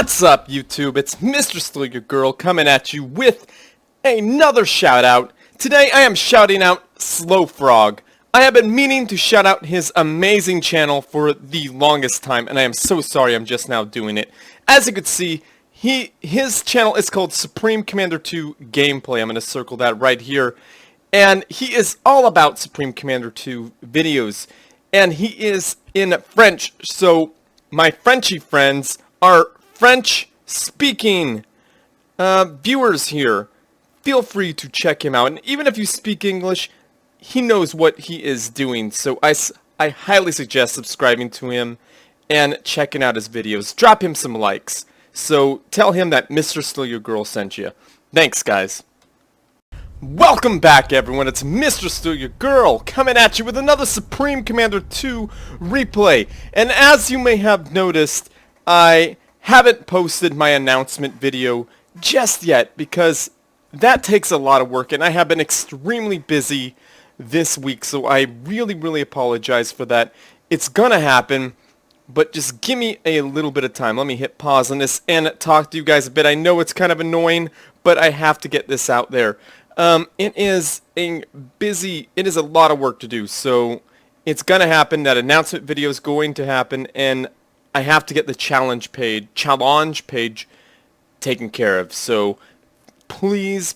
What's up, YouTube? It's Mr.StealUrGurl coming at you with another shout out. Today I am shouting out Slow Frog. I have been meaning to shout out his amazing channel for the longest time, and I am so sorry I'm just now doing it. As you can see, his channel is called Supreme Commander 2 Gameplay. I'm going to circle that right here. And he is all about Supreme Commander 2 videos. And he is in French, so my Frenchy friends are French-speaking viewers here. Feel free to check him out. And even if you speak English, he knows what he is doing. So I highly suggest subscribing to him and checking out his videos. Drop him some likes. So tell him that Mr.StealUrGurl sent you. Thanks, guys. Welcome back, everyone. It's Mr.StealUrGurl coming at you with another Supreme Commander 2 replay. And as you may have noticed, I haven't posted my announcement video just yet because that takes a lot of work and I have been extremely busy this week, so I really apologize for that. It's gonna happen, but just give me a little bit of time. Let me hit pause on this and talk to you guys a bit. I know it's kind of annoying, but I have to get this out there. It is a lot of work to do, so it's gonna happen. That announcement video is going to happen, and I have to get the challenge page taken care of. So please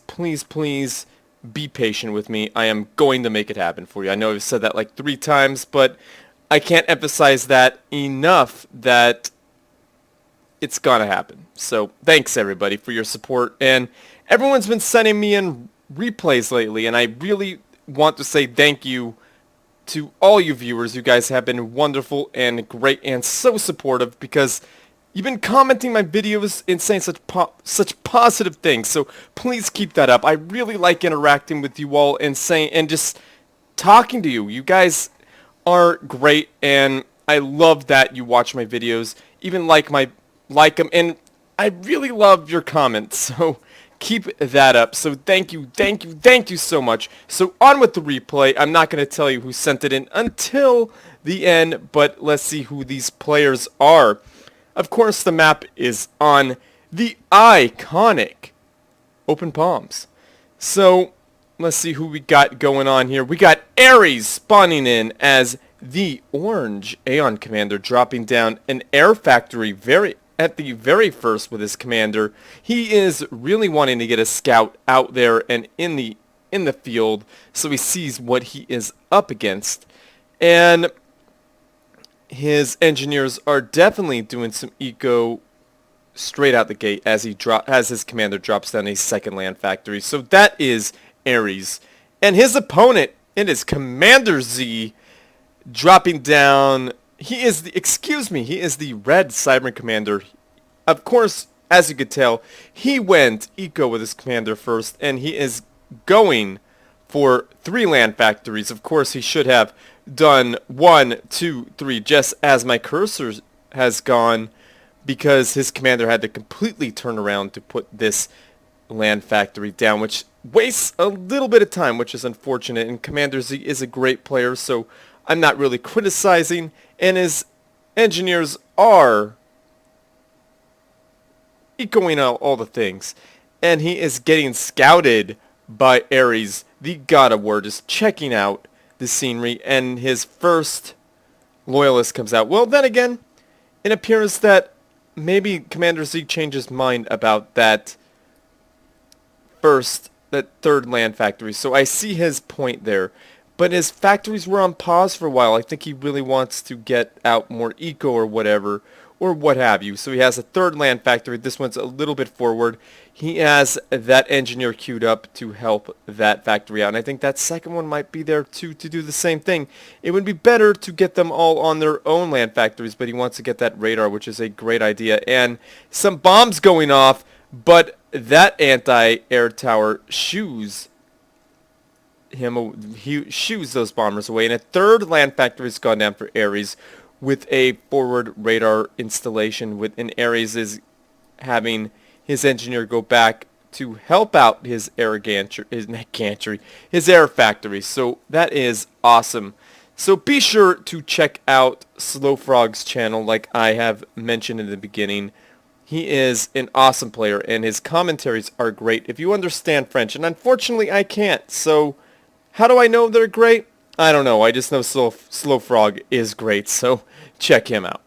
be patient with me. I am going to make it happen for you. I know I've said that like 3 times, but I can't emphasize that enough that it's gonna happen. So thanks everybody for your support, and everyone's been sending me in replays lately, and I really want to say thank you to all you viewers. You guys have been wonderful and great and so supportive because you've been commenting my videos and saying such positive things. So please keep that up. I really like interacting with you all and just talking to you. You guys are great, and I love that you watch my videos, even like them, and I really love your comments. So keep that up. So thank you so much. So on with the replay. I'm not going to tell you who sent it in until the end, but let's see who these players are. Of course, the map is on the iconic Open Palms. So let's see who we got going on here. We got Ares spawning in as the orange Aeon Commander, dropping down an air factory at the very first with his commander. He is really wanting to get a scout out there and in the field so he sees what he is up against. And his engineers are definitely doing some eco straight out the gate as his commander drops down a second land factory. So that is Ares. And his opponent, it is Commander Z, dropping down. He is the red Cyber Commander. Of course, as you could tell, he went eco with his commander first, and he is going for 3 land factories. Of course, he should have done 1, 2, 3, just as my cursor has gone, because his commander had to completely turn around to put this land factory down, which wastes a little bit of time, which is unfortunate. And Commander Z is a great player, so I'm not really criticizing, and his engineers are echoing out all the things. And he is getting scouted by Ares, the God of War, just checking out the scenery, and his first loyalist comes out. Well, then again, it appears that maybe Commander Z changed his mind about that third land factory. So I see his point there. But his factories were on pause for a while. I think he really wants to get out more eco or whatever, or what have you. So he has a third land factory. This one's a little bit forward. He has that engineer queued up to help that factory out. And I think that second one might be there too to do the same thing. It would be better to get them all on their own land factories, but he wants to get that radar, which is a great idea. And some bombs going off, but that anti-air tower shoos those bombers away, and a third land factory has gone down for Ares with a forward radar installation. And Ares is having his engineer go back to help out his air factory. So that is awesome. So be sure to check out Slow Frog's channel, like I have mentioned in the beginning. He is an awesome player, and his commentaries are great if you understand French. And unfortunately, I can't. So, how do I know they're great? I don't know. I just know Slow Frog is great, so check him out.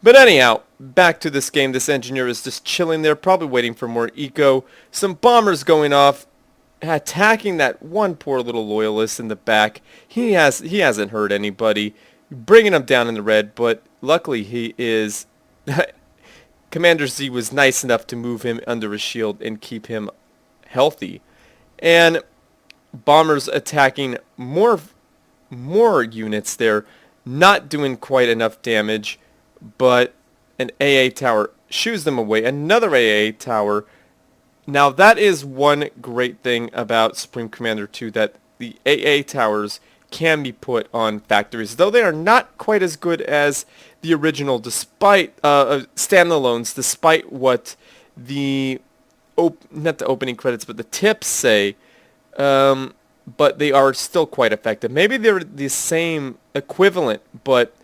But anyhow, back to this game. This engineer is just chilling there, probably waiting for more eco. Some bombers going off, attacking that one poor little loyalist in the back. He hasn't hurt anybody, bringing him down in the red. But luckily, he is. Commander Z was nice enough to move him under a shield and keep him healthy. And bombers attacking more units there, not doing quite enough damage, but an AA tower shoos them away. Another AA tower. Now that is one great thing about Supreme Commander 2, that the AA towers can be put on factories, though they are not quite as good as the original, despite standalones, despite what the not the opening credits but the tips say. But they are still quite effective. Maybe they're the same equivalent, but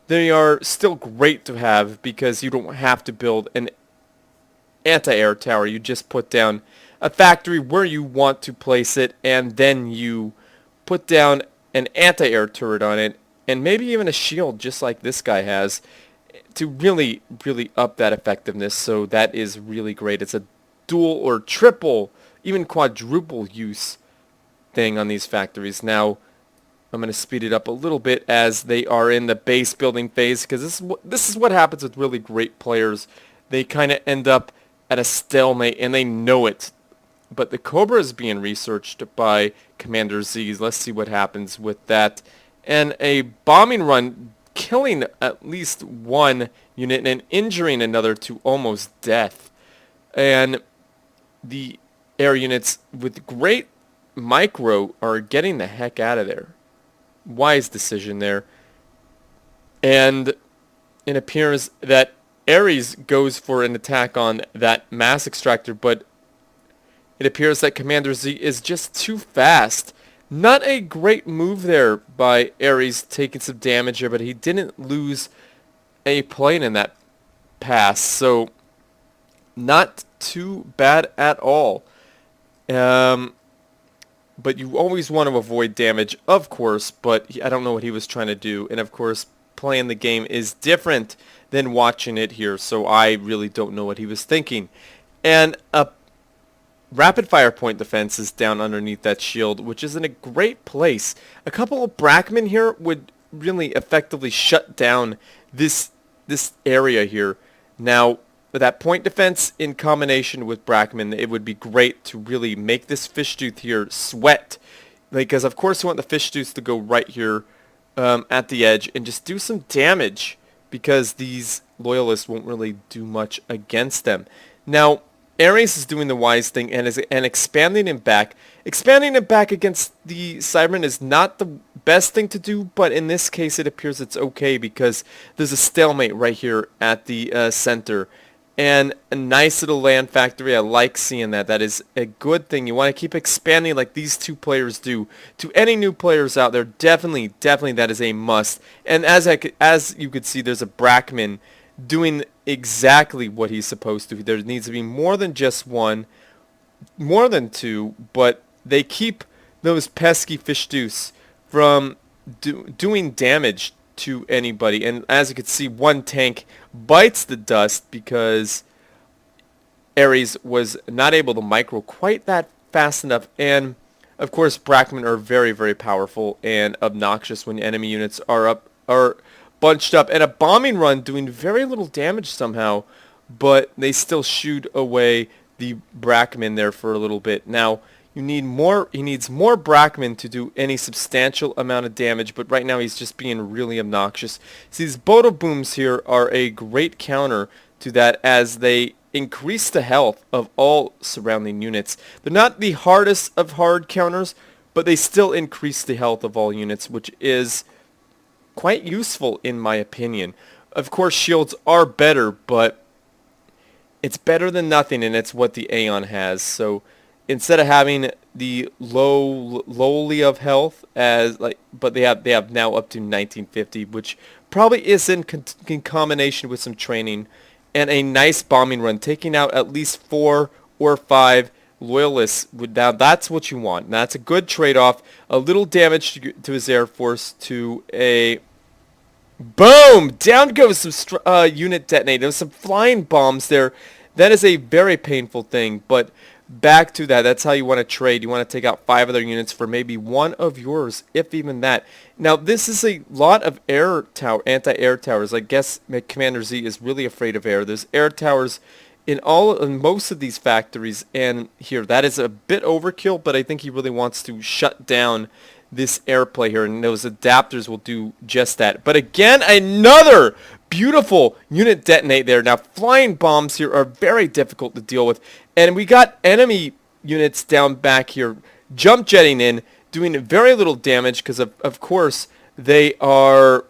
they are still great to have because you don't have to build an anti-air tower. You just put down a factory where you want to place it, and then you put down an anti-air turret on it, and maybe even a shield just like this guy has, to really, really up that effectiveness. So that is really great. It's a dual or triple, even quadruple use thing on these factories. Now I'm going to speed it up a little bit as they are in the base building phase, because this is what happens with really great players. They kind of end up at a stalemate and they know it. But the Cobra is being researched by Commander Z. Let's see what happens with that. And a bombing run killing at least one unit and injuring another to almost death. And the air units with great micro are getting the heck out of there. Wise decision there. And it appears that Ares goes for an attack on that mass extractor, but it appears that Commander Z is just too fast. Not a great move there by Ares, taking some damage here, but he didn't lose a plane in that pass, so not too bad at all. But you always want to avoid damage, of course, but I don't know what he was trying to do. And of course, playing the game is different than watching it here, so I really don't know what he was thinking. And a rapid fire point defense is down underneath that shield, which is in a great place. A couple of Brackmen here would really effectively shut down this area here. Now, that point defense in combination with Brackman, it would be great to really make this fish tooth here sweat. Because of course you want the fish tooth to go right here at the edge and just do some damage, because these loyalists won't really do much against them. Now, Ares is doing the wise thing and expanding him back. Expanding him back against the Cybermen is not the best thing to do, but in this case it appears it's okay because there's a stalemate right here at the center. And a nice little land factory. I like seeing that. That is a good thing. You want to keep expanding like these two players do. To any new players out there, definitely that is a must. And as you could see, there's a Brackman doing exactly what he's supposed to. There needs to be more than just one, more than two, but they keep those pesky fish deuce from doing damage to anybody. And as you can see, one tank bites the dust because Ares was not able to micro quite that fast enough. And of course, Brackmen are very, very powerful and obnoxious when enemy units are bunched up. And a bombing run doing very little damage somehow, but they still shoot away the Brackmen there for a little bit. Now, he needs more Brackmen to do any substantial amount of damage, but right now he's just being really obnoxious. See, these Bodo Booms here are a great counter to that, as they increase the health of all surrounding units. They're not the hardest of hard counters, but they still increase the health of all units, which is quite useful in my opinion. Of course, shields are better, but it's better than nothing, and it's what the Aeon has. So instead of having the lowly of health but they have now up to 1950, which probably is in combination with some training and a nice bombing run, taking out at least 4 or 5 loyalists. Now that's what you want. Now, that's a good trade-off. A little damage to his air force to a... Boom! Down goes some unit detonated. There was some flying bombs there. That is a very painful thing, but back to that. That's how you want to trade. You want to take out 5 other units for maybe 1 of yours, if even that. Now, this is a lot of anti-air towers. I guess Commander Z is really afraid of air. There's air towers in most of these factories, and here, that is a bit overkill, but I think he really wants to shut down this airplay here, and those adapters will do just that. But again, another beautiful unit detonate there. Now, flying bombs here are very difficult to deal with, and we got enemy units down back here jump jetting in, doing very little damage because of course they are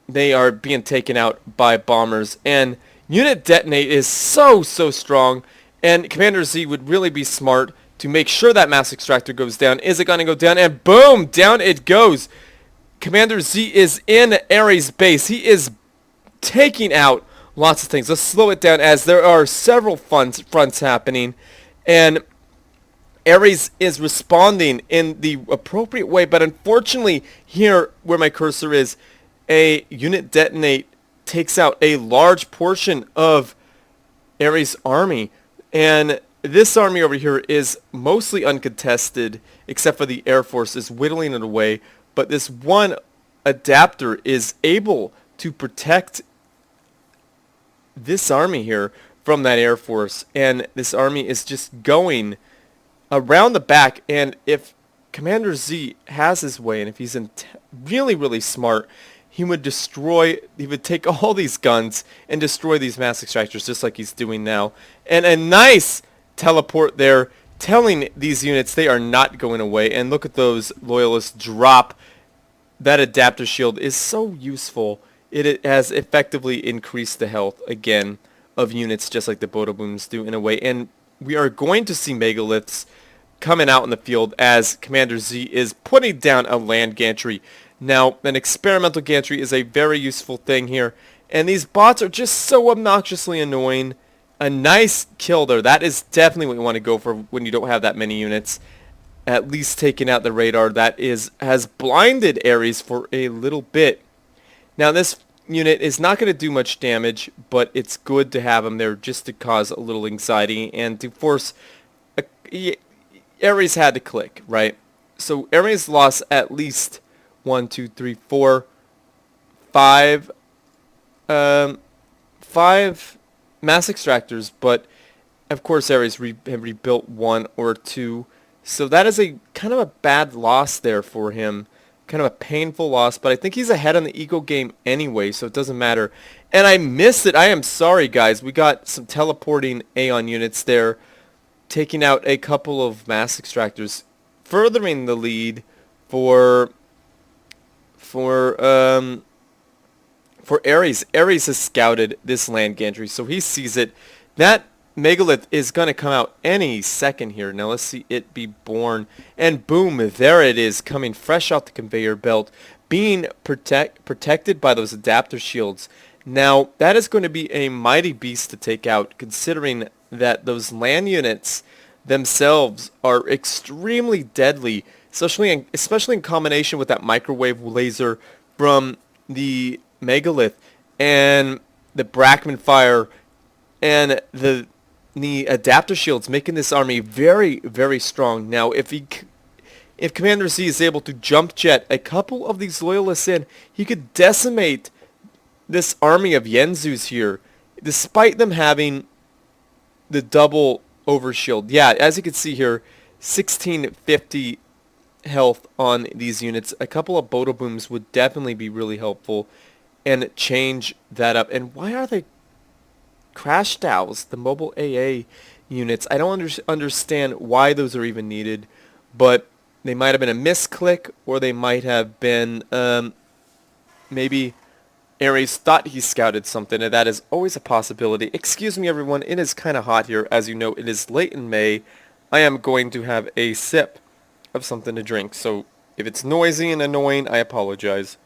being taken out by bombers. And unit detonate is so strong, and Commander Z would really be smart to make sure that mass extractor goes down. Is it going to go down? And boom, down it goes. Commander Z is in Ares' base. He is taking out lots of things. Let's slow it down as there are several fronts happening, and Ares is responding in the appropriate way. But unfortunately, here where my cursor is, a unit detonate takes out a large portion of Ares' army, and this army over here is mostly uncontested, except for the Air Force is whittling it away. But this one adapter is able to protect this army here from that Air Force. And this army is just going around the back. And if Commander Z has his way, and if he's really smart, he would take all these guns and destroy these mass extractors just like he's doing now. And a nice teleport there, telling these units they are not going away. And look at those loyalists drop. That adapter shield is so useful. It has effectively increased the health again of units, just like the Bodo Booms do in a way. And we are going to see megaliths coming out in the field as Commander Z is putting down a land gantry. Now, an experimental gantry is a very useful thing here, and these bots are just so obnoxiously annoying. A nice kill there. That is definitely what you want to go for when you don't have that many units. At least taking out the radar that has blinded Ares for a little bit. Now, this unit is not going to do much damage, but it's good to have him there just to cause a little anxiety and to force... Ares had to click, right? So Ares lost at least 1, 2, 3, 4, 5... 5 mass extractors, but of course Ares have rebuilt 1 or 2. So that is a kind of a bad loss there for him. Kind of a painful loss, but I think he's ahead on the eco game anyway, so it doesn't matter. And I missed it. I am sorry, guys. We got some teleporting Aeon units there, taking out a couple of mass extractors, furthering the lead for Ares. Ares has scouted this land gantry, so he sees it. That megalith is going to come out any second here. Now let's see it be born. And boom, there it is, coming fresh off the conveyor belt, being protected by those adapter shields. Now that is going to be a mighty beast to take out, considering that those land units themselves are extremely deadly, especially in combination with that microwave laser from the megalith and the Brackman fire and the adapter shields, making this army very strong. Now if Commander Z is able to jump jet a couple of these loyalists in, he could decimate this army of Yenzus here, despite them having the double overshield. Yeah, as you can see here, 1650 health on these units. A couple of Bodo Booms would definitely be really helpful and change that up. And why are they crash dowels, the mobile AA units? I don't understand why those are even needed, but they might have been a misclick, or they might have been maybe Ares thought he scouted something, and that is always a possibility. Excuse me, everyone. It is kind of hot here. As you know, it is late in May. I am going to have a sip of something to drink, so if it's noisy and annoying, I apologize.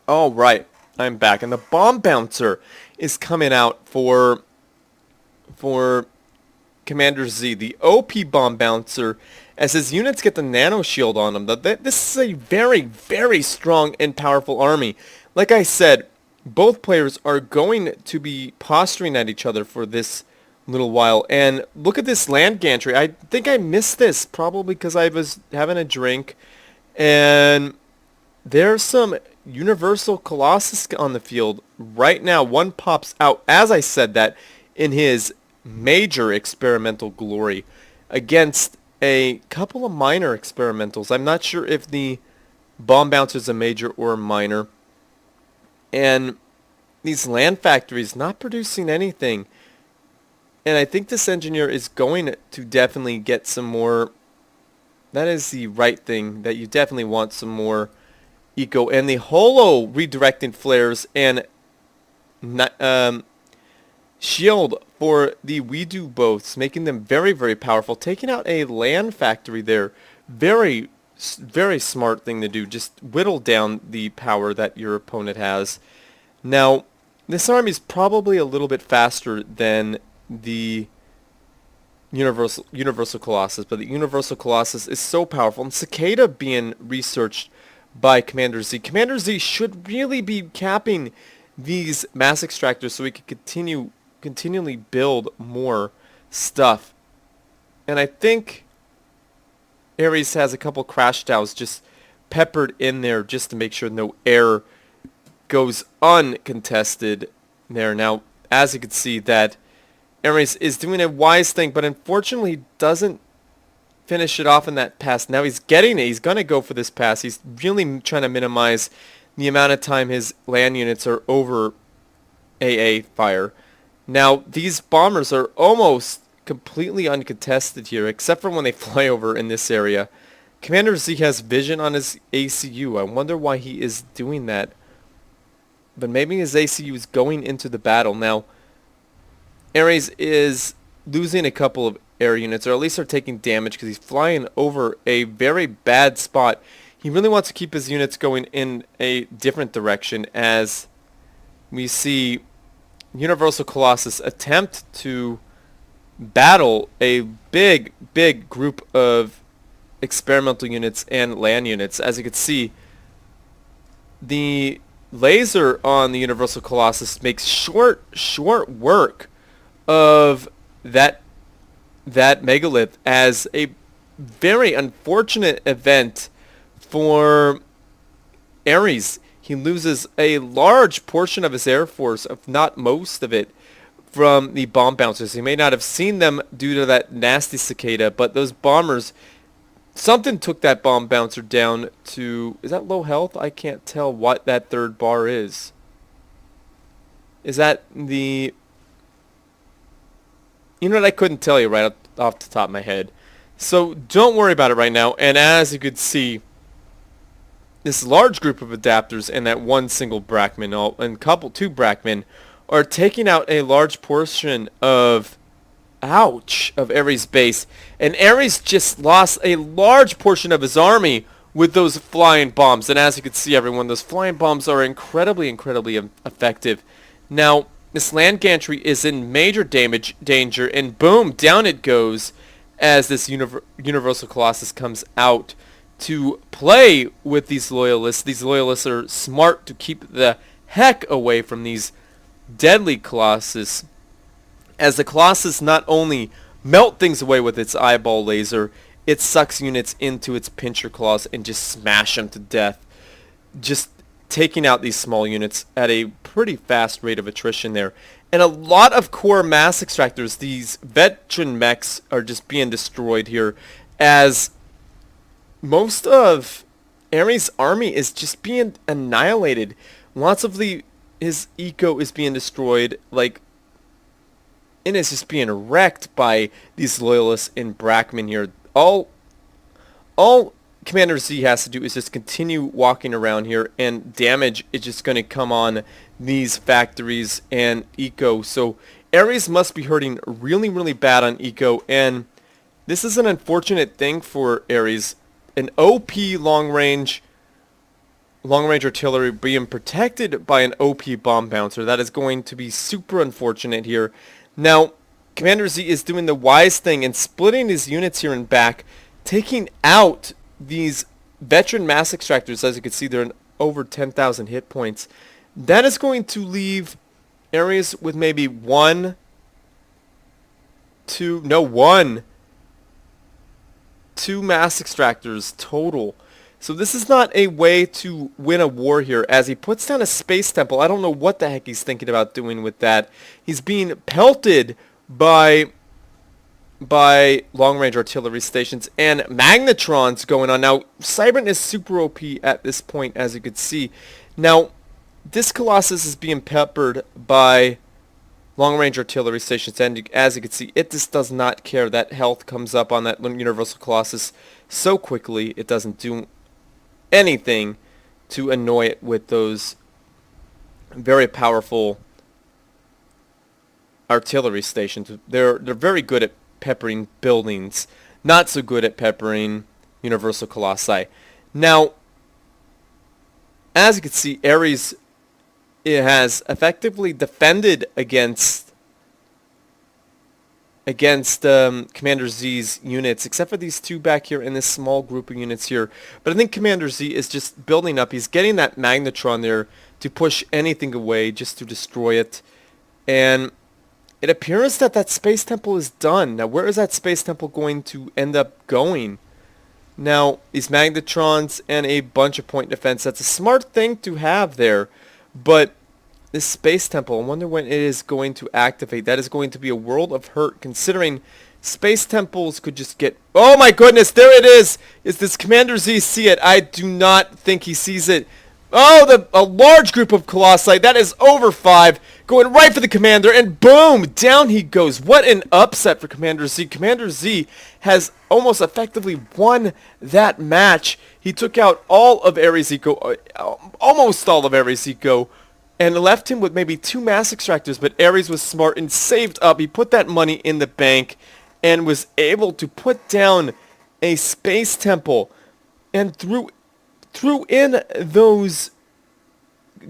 All right. I'm back, and the bomb bouncer is coming out for Commander Z, the OP bomb bouncer, as his units get the nano shield on them. This is a very, very strong and powerful army. Like I said, both players are going to be posturing at each other for this little while. And look at this land gantry. I think I missed this, probably because I was having a drink. And there's some Universal Colossus on the field right now. One pops out, as I said that, in his major experimental glory against a couple of minor experimentals. I'm not sure if the bomb bouncer is a major or a minor. And these land factories not producing anything. And I think this engineer is going to definitely get some more. That is the right thing, that you definitely want some more eco. And the holo redirecting flares and shield for the We-Do boats, making them very, very powerful. Taking out a land factory there. Very, very smart thing to do. Just whittle down the power that your opponent has. Now, this army is probably a little bit faster than the Universal Colossus, but the Universal Colossus is so powerful. And Cicada being researched by Commander Z. Commander Z should really be capping these mass extractors so we can continually build more stuff. And I think Ares has a couple crash downs just peppered in there just to make sure no air goes uncontested there. Now, as you can see, that Ares is doing a wise thing, but unfortunately doesn't finish it off in that pass. Now he's getting it. He's going to go for this pass. He's really trying to minimize the amount of time his land units are over AA fire. Now, these bombers are almost completely uncontested here, except for when they fly over in this area. Commander Z has vision on his ACU. I wonder why he is doing that. But maybe his ACU is going into the battle. Now, Ares is losing a couple of air units, or at least are taking damage because he's flying over a very bad spot. He really wants to keep his units going in a different direction, as we see Universal Colossus attempt to battle a big, big group of experimental units and land units. As you can see, the laser on the Universal Colossus makes short work of that megalith, as a very unfortunate event for Ares. He loses a large portion of his air force, if not most of it, from the bomb bouncers. He may not have seen them due to that nasty cicada, but those bombers, something took that bomb bouncer down to, is that low health? I can't tell what that third bar is. Is that the, you know what, I couldn't tell you right off the top of my head. So don't worry about it right now. And as you could see, this large group of adapters and that one single Brackman and two Brackman are taking out a large portion of Ares' base. And Ares just lost a large portion of his army with those flying bombs. And as you can see, everyone, those flying bombs are incredibly effective. Now, this land gantry is in major danger, and boom, down it goes as this Universal Colossus comes out to play with these loyalists. These loyalists are smart to keep the heck away from these deadly Colossus, as the Colossus not only melt things away with its eyeball laser, it sucks units into its pincher claws and just smash them to death, just taking out these small units at a pretty fast rate of attrition there. And a lot of core mass extractors, these veteran mechs, are just being destroyed here, as most of Ares' army is just being annihilated. Lots of his eco is being destroyed, like, and it's just being wrecked by these loyalists in Brackman here. All Commander Z has to do is just continue walking around here, and damage is just going to come on these factories and eco. So Ares must be hurting really, really bad on eco, and this is an unfortunate thing for Ares. An OP long-range long-range artillery being protected by an OP bomb bouncer. That is going to be super unfortunate here. Now, Commander Z is doing the wise thing and splitting his units here and back, taking out these veteran mass extractors. As you can see, they're in over 10,000 hit points. That is going to leave areas with maybe one, two mass extractors total. So this is not a way to win a war here, as he puts down a space temple. I don't know what the heck he's thinking about doing with that. He's being pelted by long-range artillery stations and magnetrons going on. Now, Cybran is super OP at this point, as you could see. Now, this Colossus is being peppered by long-range artillery stations, and as you can see, it just does not care. That health comes up on that Universal Colossus so quickly, it doesn't do anything to annoy it with those very powerful artillery stations. They're very good at peppering buildings, not so good at peppering Universal Colossi. Now, as you can see, Ares, it has effectively defended against Commander Z's units, except for these two back here and this small group of units here. But I think Commander Z is just building up. He's getting that magnetron there to push anything away, just to destroy it. And it appears that that space temple is done. Now, where is that space temple going to end up going? Now, these magnetrons and a bunch of point defense, that's a smart thing to have there. But this space temple, I wonder when it is going to activate. That is going to be a world of hurt, considering space temples could just get... Oh my goodness, there it is! Is this Commander Z see it? I do not think he sees it. Oh, a large group of Colossi. That is over 5. Going right for the Commander, and boom! Down he goes. What an upset for Commander Z. Commander Z has almost effectively won that match. He took out all of Ares Eco, almost all of Ares Eco, and left him with maybe 2 mass extractors, but Ares was smart and saved up. He put that money in the bank and was able to put down a space temple and threw in those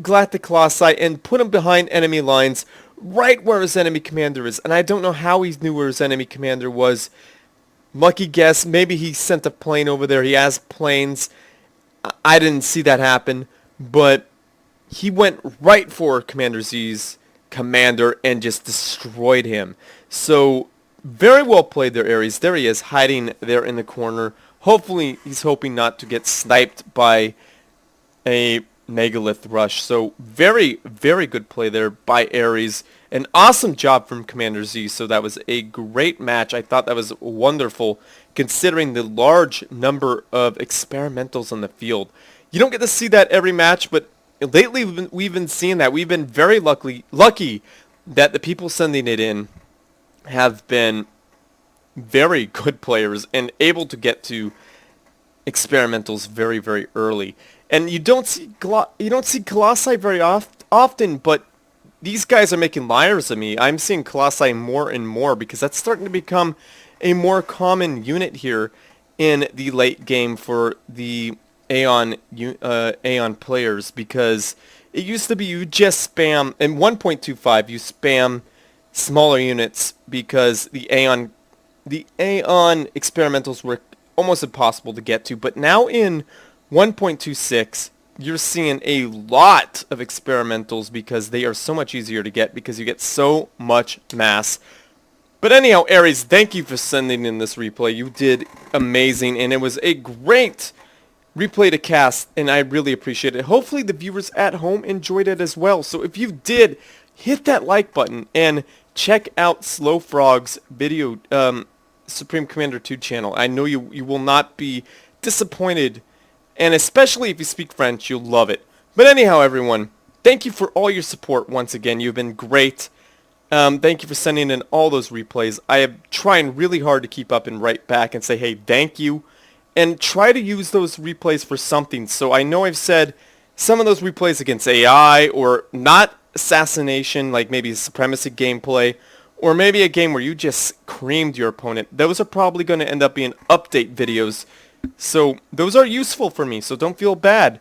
Galactic Colossi and put him behind enemy lines right where his enemy commander is. And I don't know how he knew where his enemy commander was. Lucky guess, maybe he sent a plane over there. He has planes. I didn't see that happen, but he went right for Commander Z's commander and just destroyed him. So, very well played there, Ares. There he is, hiding there in the corner. Hopefully, he's hoping not to get sniped by a Megalith rush. So, very, very good play there by Ares. An awesome job from Commander Z. So, that was a great match. I thought that was wonderful, considering the large number of experimentals on the field. You don't get to see that every match, but lately we've been seeing that. We've been very lucky that the people sending it in have been very good players and able to get to experimentals very, very early. And you don't see Colossi very often, but these guys are making liars of me. I'm seeing Colossi more and more because that's starting to become a more common unit here in the late game for the Aeon players, because it used to be you just spam in 1.25 you spam smaller units because the Aeon experimentals were almost impossible to get to, but now in 1.26 you're seeing a lot of experimentals because they are so much easier to get because you get so much mass. But anyhow, Ares, thank you for sending in this replay. You did amazing, and it was a great replay to cast, and I really appreciate it. Hopefully the viewers at home enjoyed it as well. So if you did, hit that like button and check out Slow Frog's video, Supreme Commander 2 channel. I know you will not be disappointed, and especially if you speak French, you'll love it. But anyhow, everyone, thank you for all your support once again. You've been great. Thank you for sending in all those replays. I am trying really hard to keep up and write back and say, hey, thank you. And try to use those replays for something. So I know I've said some of those replays against AI or not assassination, like maybe supremacy gameplay, or maybe a game where you just creamed your opponent. Those are probably going to end up being update videos. So those are useful for me, so don't feel bad.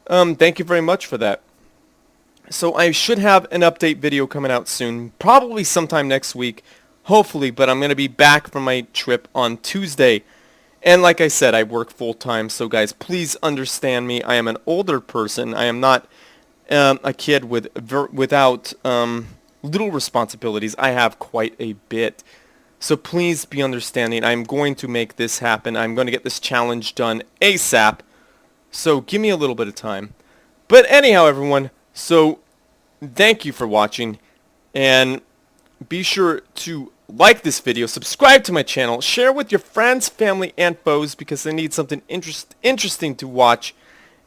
Thank you very much for that. So I should have an update video coming out soon, probably sometime next week, hopefully, but I'm going to be back from my trip on Tuesday. And like I said, I work full-time, so guys, please understand me. I am an older person. I am not a kid without little responsibilities. I have quite a bit. So please be understanding. I'm going to make this happen. I'm going to get this challenge done ASAP. So give me a little bit of time. But anyhow, everyone, so thank you for watching. And be sure to like this video, subscribe to my channel, share with your friends, family, and foes because they need something interesting to watch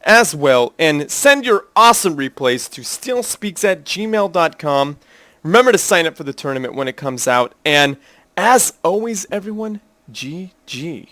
as well. And send your awesome replays to StealSpeaks@gmail.com. Remember to sign up for the tournament when it comes out. And as always, everyone, GG.